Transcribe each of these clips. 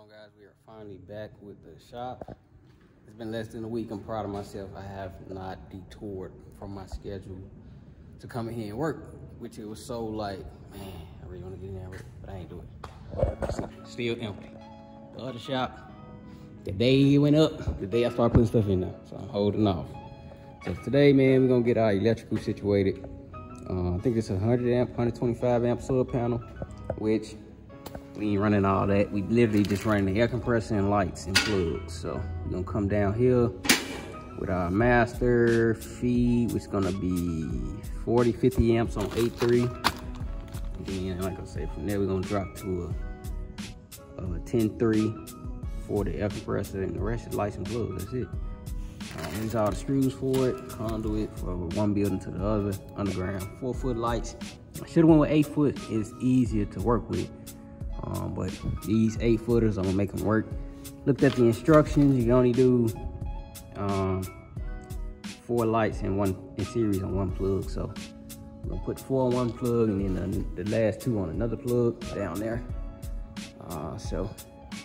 on, guys? We are finally back with the shop. It's been less than a week. I'm proud of myself. I have not detoured from my schedule to come in here and work, which it was so like, man, I really want to get in there with it, but I ain't do it. Still empty. The other shop, the day it went up, the day I started putting stuff in there, so I'm holding off. So today, man, we're gonna get our electrical situated. I think it's a 100 amp, 125 amp sub panel, which we ain't running all that. We literally just running the air compressor and lights and plugs. So we're gonna come down here with our master feed, which is gonna be 40, 50 amps on 8.3. And then, like I said, from there we're gonna drop to a 10.3 for the air compressor, and the rest is lights and plugs. That's it. These are all the screws for it, conduit for one building to the other, underground, 4-foot lights. I should have went with 8-foot. It's easier to work with. But these 8-footers, I'm gonna make them work. Looked at the instructions. You can only do 4 lights in series on one plug. So I'm gonna put 4 on one plug and then the last 2 on another plug down there. So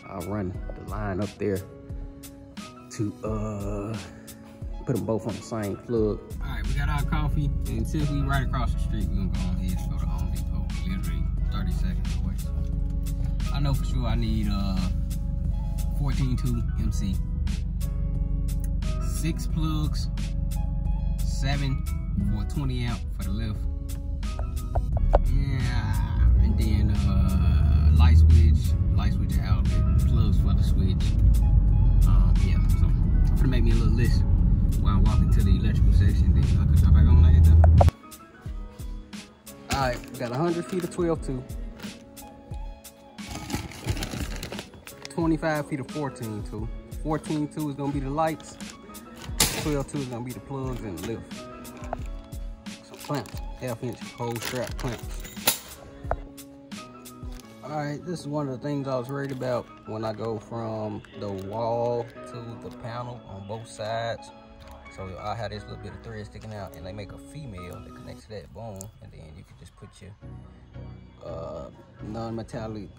I'll run the line up there to put them both on the same plug. All right, we got our coffee, and since we right across the street, we're gonna go ahead and go to Home Depot. Literally 30 seconds away. So I know for sure I need 14.2 MC, 6 plugs, 7 for 20 amp for the lift. Yeah, and then light switch outlet, plugs for the switch. Yeah, so I'm gonna make me a little list while I'm walking to the electrical section. Then I can jump back on later. All right, we got 100 feet of 12.2. 25 feet of 14.2. 14.2 is gonna be the lights. 12.2 is gonna be the plugs and the lift. Some clamps, 1/2-inch hose strap clamps. All right, this is one of the things I was worried about when I go from the wall to the panel on both sides. So I had this little bit of thread sticking out, and they make a female that connects to that bone, and then you can just put your non-metallic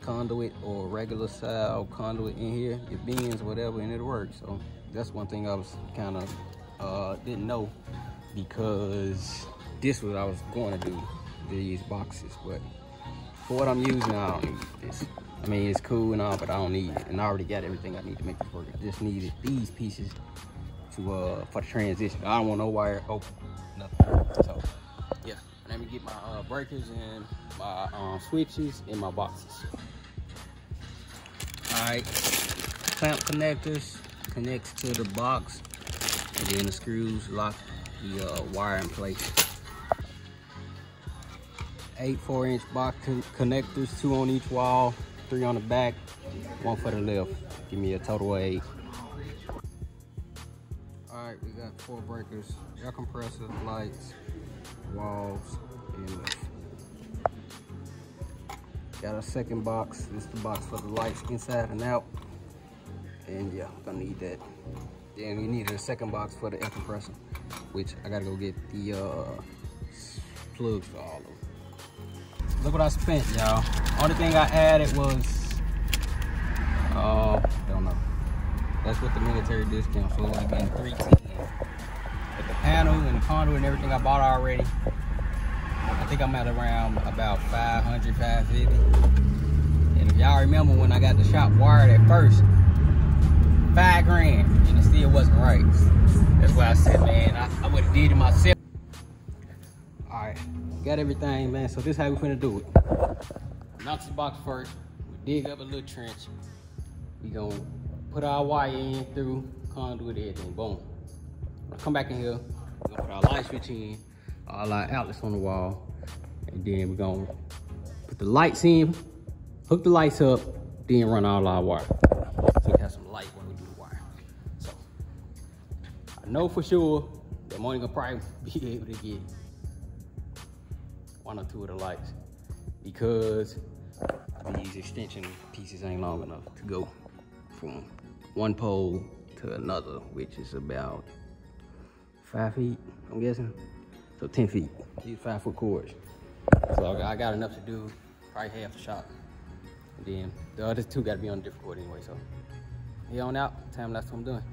conduit or regular style conduit in here, your bins, whatever, and it'll work. So that's one thing I was kind of didn't know, because this was what I was going to do, these boxes, but for what I'm using, I don't need this. I mean, it's cool and all, but I don't need it, and I already got everything I need to make this work. I just needed these pieces to for the transition. I don't want no wire open, nothing. So yeah, let me get my breakers and my switches in my boxes. All right, clamp connectors connects to the box, and then the screws lock the wire in place. 8 4-inch box connectors, 2 on each wall, 3 on the back, 1 for the lift. Give me a total of 8. All right, we got 4 breakers, air compressor, lights, walls, and lift. Got a second box. This is the box for the lights inside and out. And yeah, I'm gonna need that. Then we needed a second box for the air compressor, which I gotta go get the plugs for all of them. Look what I spent, y'all. Only thing I added was, don't know. That's with the military discount, so it would have been $310. But the panel and the conduit and everything I bought already, I think I'm at around about 500, 550. And if y'all remember when I got the shop wired at first, $5 grand, and it still wasn't right. That's why I said, man, I would have did it myself. All right. Got everything, man, so this is how we finna do it. Mount this box first. We dig up a little trench. We gonna put our wire in through conduit, everything, boom. Come back in here. We're gonna put our light switch in, all our outlets on the wall, and then we're gonna put the lights in, hook the lights up, then run all our wire. So we have some light when we do the wire. So I know for sure that I'm only gonna probably be able to get 1 or 2 of the lights, because these extension pieces ain't long enough to go from one pole to another, which is about 5 feet, I'm guessing. So 10 feet, these 5-foot cords. So I got enough to do probably half the shop. And then the other two got to be on a different cord anyway. So here on out, time lapse what I'm doing.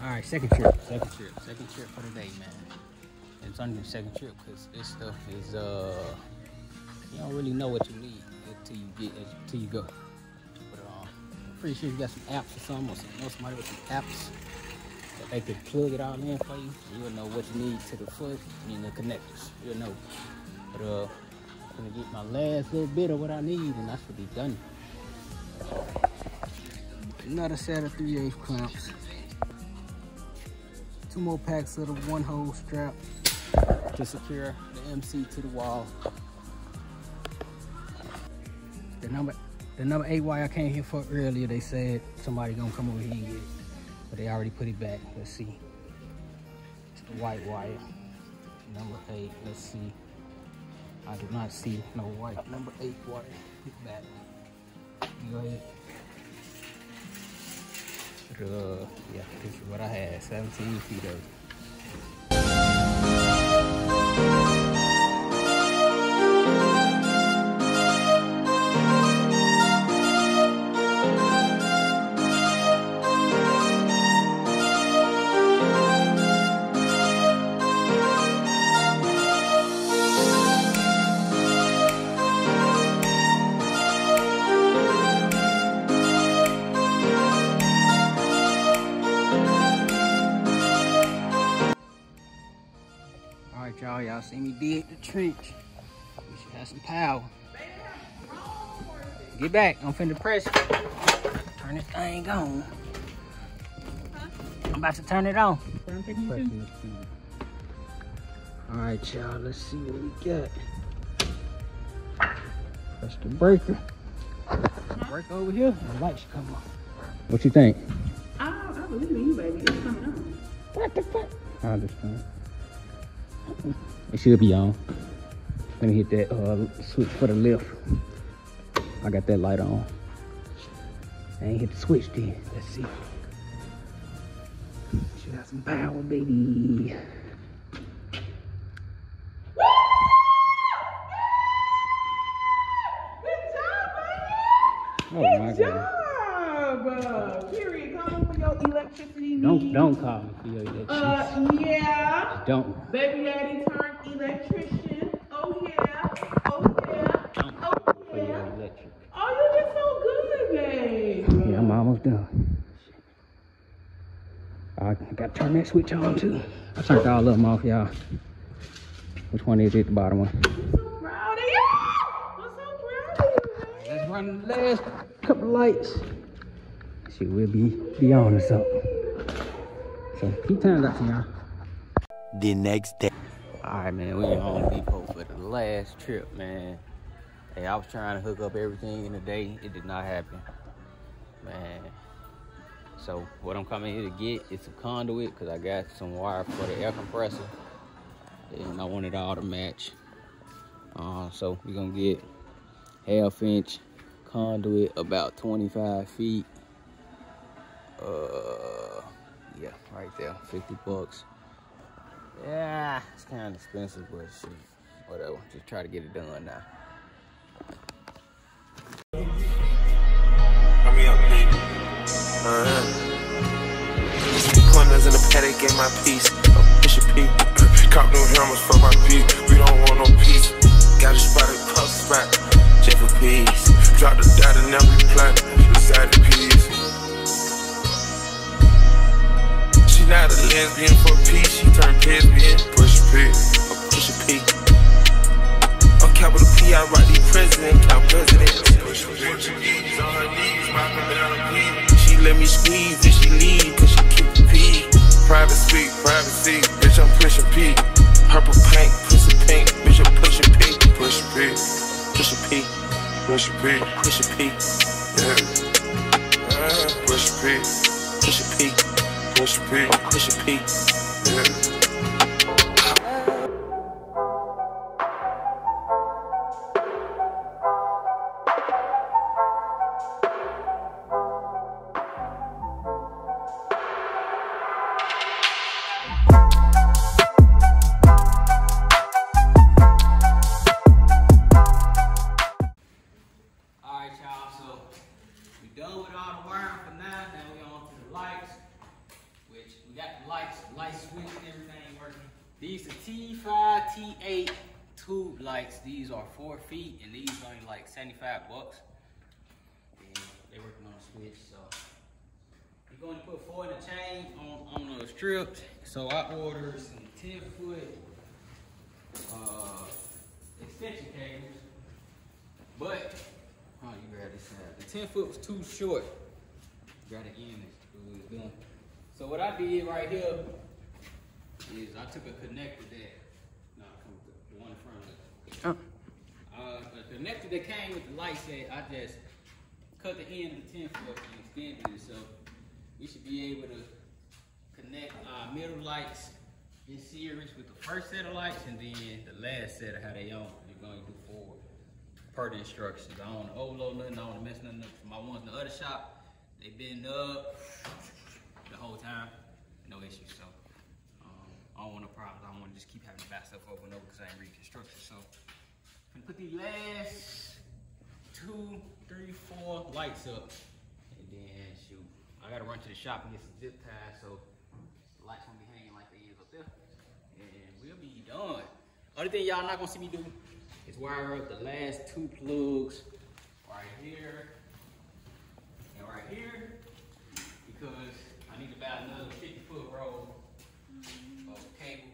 Alright, second trip for the day, man. It's only the second trip because this stuff is you don't really know what you need until you go. But I'm pretty sure you got some apps or something, or know somebody with some apps that they could plug it all in for you. So you'll know what you need to the foot and the connectors. You'll know. But I'm gonna get my last little bit of what I need, and that should be done. Another set of 3/8 clamps. 2 more packs of the 1-hole strap to secure the MC to the wall. The number 8 wire I came here for earlier, they said somebody gonna come over here and get it, but they already put it back. Let's see. It's the white wire. Number 8. Let's see. I do not see no white number 8 wire. Get back. Go ahead. Yeah, this is what I had, 17 feet of it. Y'all see me dig the trench. We should have some power. Get back, I'm finna press it. Turn this thing on. I'm about to turn it on. All right, y'all, let's see what we got. That's the breaker. Break over here, and the light should come on. What you think? I believe in you, baby. It's coming on. What the fuck? I understand. It should be on. Let me hit that switch for the lift. I got that light on. I ain't hit the switch then. Let's see. Should have some power, baby. Oh my God. Period. Call me for your electricity needs. Don't call me for your electricity. Yeah. Don't. Baby daddy turned electrician. Oh yeah. Oh yeah. Don't Oh for your yeah. electric. Oh, you just so good, babe. Yeah, I'm almost done. I gotta turn that switch on too. I turned all of them off, y'all. Which one is it, the bottom one? I'm so proud of you. I'm so proud of you, babe. Let's run the last couple lights. She will be on or something. So keep time lapsing, y'all. The next day. Alright, man, we on Depot for the last trip, man. Hey, I was trying to hook up everything in a day. It did not happen, man. So what I'm coming here to get is some conduit, because I got some wire for the air compressor. And I want it all to match. So we're going to get 1/2 inch conduit, about 25 feet. Yeah, right there, 50 bucks. Yeah, it's kind of expensive, but shit, whatever. Just try to get it done now. Corners in the paddock, get my piece. Push a P. Cop new hammers for my beat. We don't want no peace. Got a spot at puff spot. J for peace. Drop the dot and now we plant. Beside the peace. She not a lesbian for peace. She turned lesbian. Push a P. Push a P. On capital P, I write the president. Count presidents. Push a P. On her knees, my Penelope. She let me squeeze and she leave cause she keep the P. Private suite, privacy, bitch I'm pushing P. Purple paint, pussy pink, bitch I'm pushing P. Push a P, push a P, push a P, push a P. Yeah. Push a P, push a P, push a P, push a P. Yeah. Done with all the wiring for now. Now we on to the lights, which we got the light switch and everything working. These are T5, T8 tube lights. These are 4 feet and these are only like 75 bucks. And they're working on the switch, so we're going to put 4 in the chain on those strips. So I ordered some 10-foot extension cables, but you grab this side. The 10-foot was too short. Got it in it's done. So what I did right here is I took a connector the one in front of it. The connector that came with the light set, I just cut the end of the 10-foot and extended it. So we should be able to connect our middle lights in series with the first set of lights and then the last set of how they on. You're going to do forward. Per the instructions. I don't want to overload nothing, I don't want to mess nothing up. My ones in the other shop, they've been up the whole time, no issues. So I don't want no problems. I don't want to just keep having to buy stuff over and over because I ain't read construction. So I'm gonna put these last 2, 3, 4 lights up, and then shoot. I gotta run to the shop and get some zip ties so the lights won't be hanging like they is up there, and we'll be done. Only thing y'all not gonna see me do is wire up the last 2 plugs right here and right here because I need about another 50-foot roll of cable.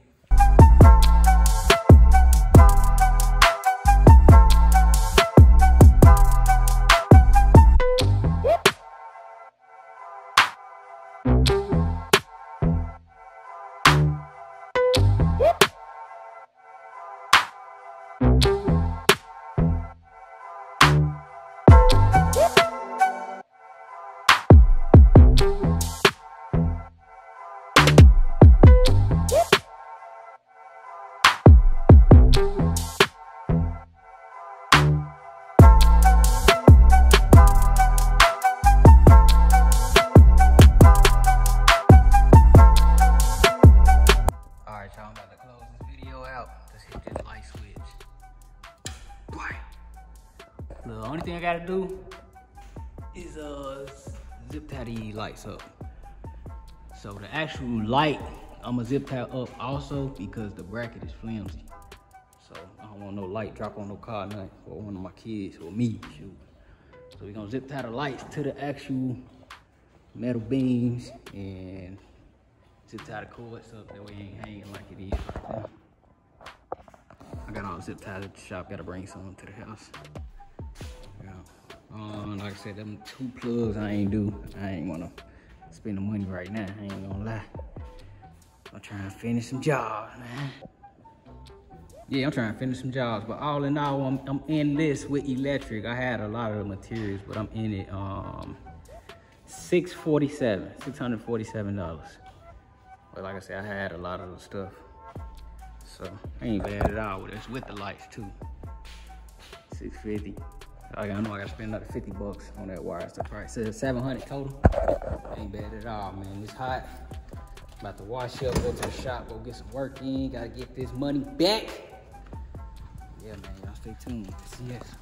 do is zip tie these lights up. So the actual light, I'm gonna zip tie up also because the bracket is flimsy. So I don't want no light drop on no car nothing or one of my kids or me, shoot. So we're gonna zip tie the lights to the actual metal beams and zip tie the cords up, that way it ain't hanging like it is right now. I got all zip ties at the shop, gotta bring some to the house. Yeah. Like I said, them 2 plugs I ain't wanna spend the money right now, I ain't gonna lie. I'm trying to finish some jobs, man. Yeah, I'm trying to finish some jobs, but all in all, I'm in this with electric. I had a lot of the materials, but I'm in it $647. But like I said, I had a lot of the stuff. So I ain't bad at all with this, with the lights too. $650. I know I gotta spend another $50 on that wire. So probably says $700 total. Ain't bad at all, man. It's hot. About to wash up, go to the shop, go get some work in. Gotta get this money back. Yeah, man, y'all stay tuned. Yes.